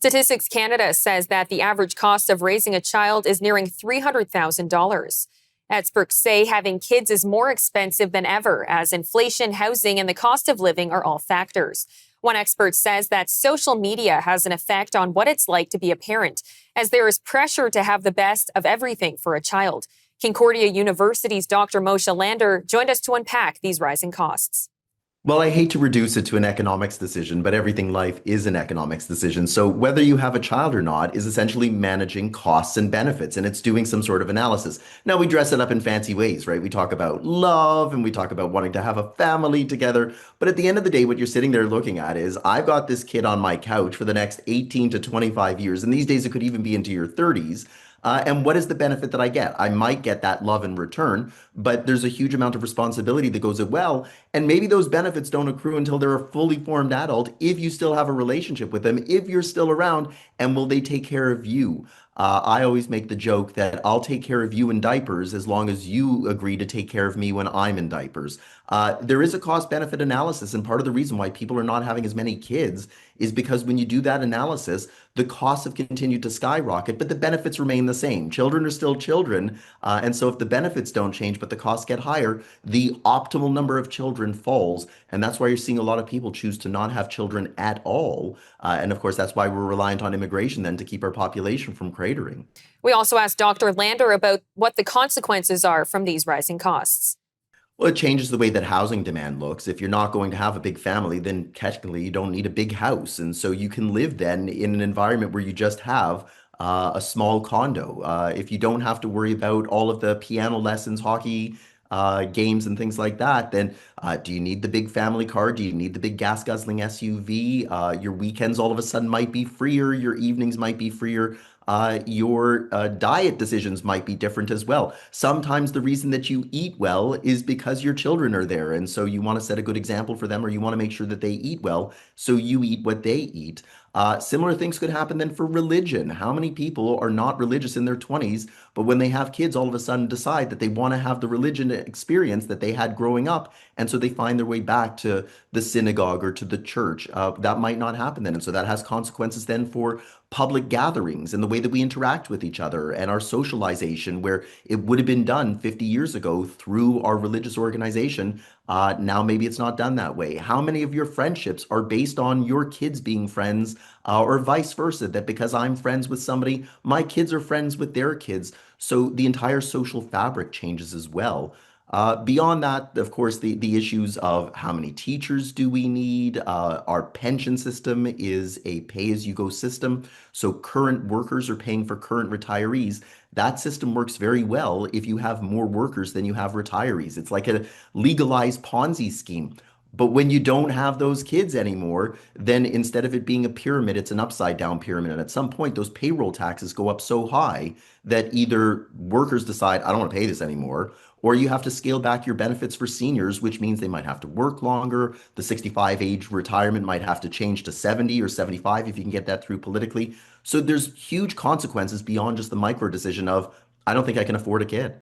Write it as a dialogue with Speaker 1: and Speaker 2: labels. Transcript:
Speaker 1: Statistics Canada says that the average cost of raising a child is nearing $300,000. Experts say having kids is more expensive than ever, as inflation, housing, and the cost of living are all factors. One expert says that social media has an effect on what it's like to be a parent, as there is pressure to have the best of everything for a child. Concordia University's Dr. Moshe Lander joined us to unpack these rising costs.
Speaker 2: Well, I hate to reduce it to an economics decision, but everything in life is an economics decision. So whether you have a child or not is essentially managing costs and benefits, and it's doing some sort of analysis. Now, we dress it up in fancy ways, right? We talk about love and we talk about wanting to have a family together. But at the end of the day, what you're sitting there looking at is I've got this kid on my couch for the next 18 to 25 years, and these days it could even be into your 30s. And what is the benefit that I get? I might get that love in return, but there's a huge amount of responsibility that goes as well. And maybe those benefits don't accrue until they're a fully formed adult if you still have a relationship with them, if you're still around, and will they take care of you? I always make the joke that I'll take care of you in diapers as long as you agree to take care of me when I'm in diapers. There is a cost benefit analysis, and part of the reason why people are not having as many kids is because when you do that analysis, the costs have continued to skyrocket, but the benefits remain the same. Children are still children. And so if the benefits don't change, but the costs get higher, the optimal number of children falls. And that's why you're seeing a lot of people choose to not have children at all. And of course, that's why we're reliant on immigration then to keep our population from cratering.
Speaker 1: We also asked Dr. Lander about what the consequences are from these rising costs.
Speaker 2: Well, it changes the way that housing demand looks. If you're not going to have a big family, then technically you don't need a big house. And so you can live then in an environment where you just have a small condo. If you don't have to worry about all of the piano lessons, hockey games, and things like that, then do you need the big family car? Do you need the big gas guzzling SUV? Your weekends all of a sudden might be freer. Your evenings might be freer. Your diet decisions might be different as well. Sometimes the reason that you eat well is because your children are there. And so you want to set a good example for them, or you want to make sure that they eat well. So you eat what they eat. Similar things could happen then for religion. How many people are not religious in their 20s, but when they have kids, all of a sudden decide that they want to have the religion experience that they had growing up. And so they find their way back to the synagogue or to the church. That might not happen then. And so that has consequences then for public gatherings and the way that we interact with each other and our socialization, where it would have been done 50 years ago through our religious organization. Now maybe it's not done that way. How many of your friendships are based on your kids being friends, or vice versa, that because I'm friends with somebody, my kids are friends with their kids? So the entire social fabric changes as well. Beyond that, of course, the issues of how many teachers do we need? Our pension system is a pay-as-you-go system. So current workers are paying for current retirees. That system works very well if you have more workers than you have retirees. It's like a legalized Ponzi scheme. But when you don't have those kids anymore, then instead of it being a pyramid, it's an upside down pyramid. And at some point, those payroll taxes go up so high that either workers decide, I don't want to pay this anymore, or you have to scale back your benefits for seniors, which means they might have to work longer. The 65 age retirement might have to change to 70 or 75 if you can get that through politically. So there's huge consequences beyond just the micro decision of, I don't think I can afford a kid.